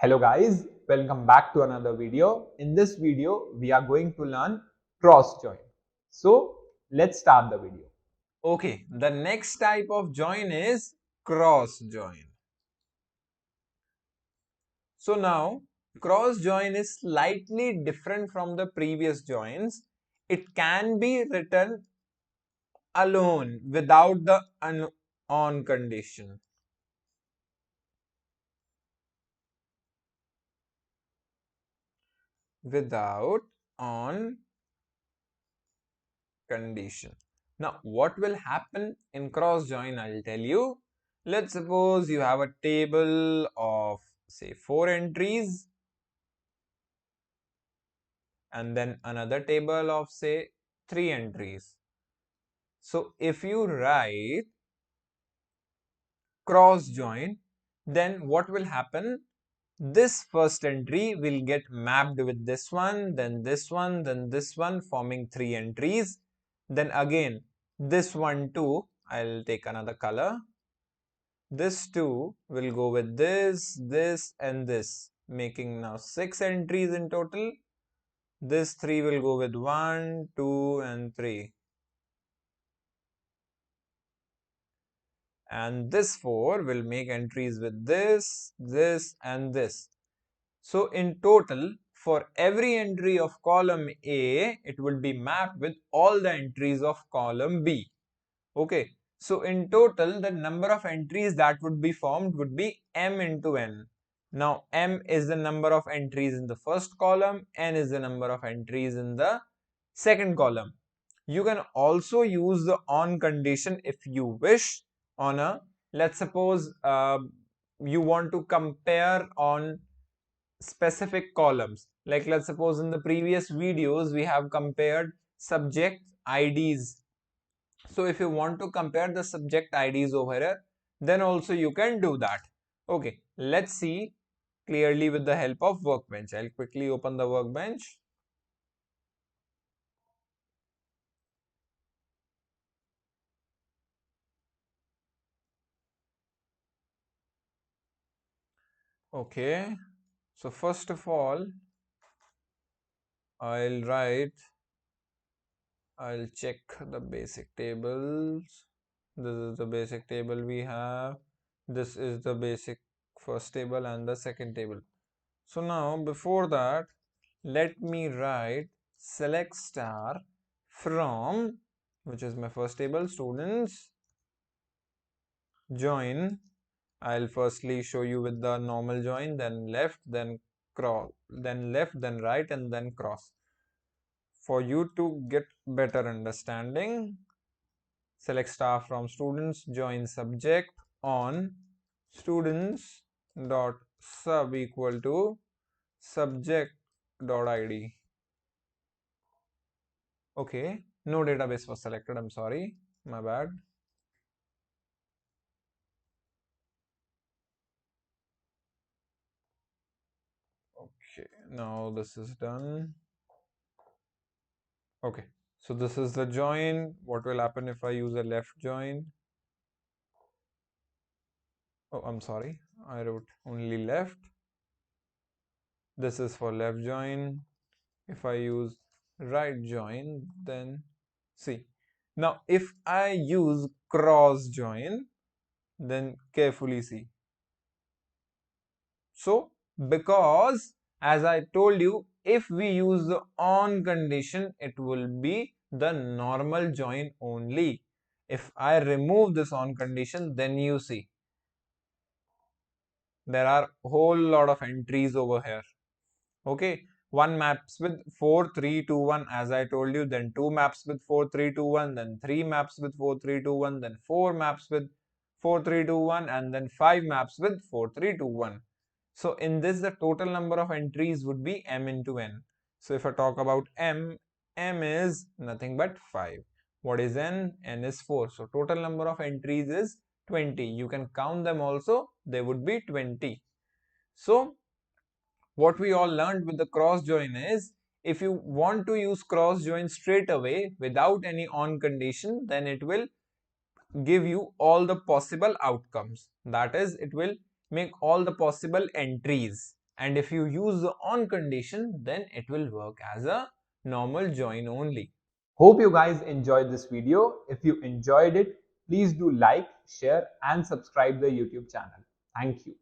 Hello guys, welcome back to another video. In this video, we are going to learn cross join. So let's start the video. Okay, the next type of join is cross join. So now cross join is slightly different from the previous joins. It can be written alone without the on condition. Without on condition. Now what will happen in cross join, I'll tell you. Let's suppose you have a table of say 4 entries and then another table of say 3 entries. So if you write cross join, then what will happen? This first entry will get mapped with this one, then this one, then this one, forming 3 entries. Then again this one too, I'll take another color. This 2 will go with this and this, making now 6 entries in total. This 3 will go with 1, 2 and 3. And this 4 will make entries with this and this. So in total, for every entry of column A, it will be mapped with all the entries of column B. Okay, so in total, the number of entries that would be formed would be m into n. Now m is the number of entries in the first column, n is the number of entries in the second column. You can also use the on condition if you wish on a, let's suppose you want to compare on specific columns. Like let's suppose in the previous videos we have compared subject IDs. So if you want to compare the subject IDs over here, then also you can do that. Okay, let's see clearly with the help of workbench. I'll quickly open the workbench. Okay, so first of all, I'll check the basic tables. This is the basic table we have. This is the basic first table and the second table. So now before that, let me write select star from, which is my first table, students join. I'll firstly show you with the normal join, then left, then cross, then left, then right, and then cross. For you to get better understanding, select star from students, join subject on students dot sub equal to subject dot id. Okay, no database was selected, I'm sorry, my bad. Okay, now this is done. Okay, so this is the join. What will happen if I use a left join? Oh, I'm sorry, I wrote only left. This is for left join. If I use right join, then see. Now, if I use cross join, then carefully see. So, because as I told you, if we use the on condition, it will be the normal join only. If I remove this on condition, then you see there are a whole lot of entries over here. Okay, one maps with 4 3 2 1 as I told you, then 2 maps with 4 3 2 1, then 3 maps with 4 3 2 1, then 4 maps with 4 3 2 1, and then 5 maps with 4 3 2 1. So in this, the total number of entries would be m into n. So if I talk about m is nothing but 5. What is n? N is 4. So total number of entries is 20. You can count them also, they would be 20. So what we all learned with the cross join is, if you want to use cross join straight away without any on condition, then it will give you all the possible outcomes. That is, it will make all the possible entries. And if you use the on condition, then it will work as a normal join only. Hope you guys enjoyed this video. If you enjoyed it, please do like, share and subscribe the YouTube channel. Thank you.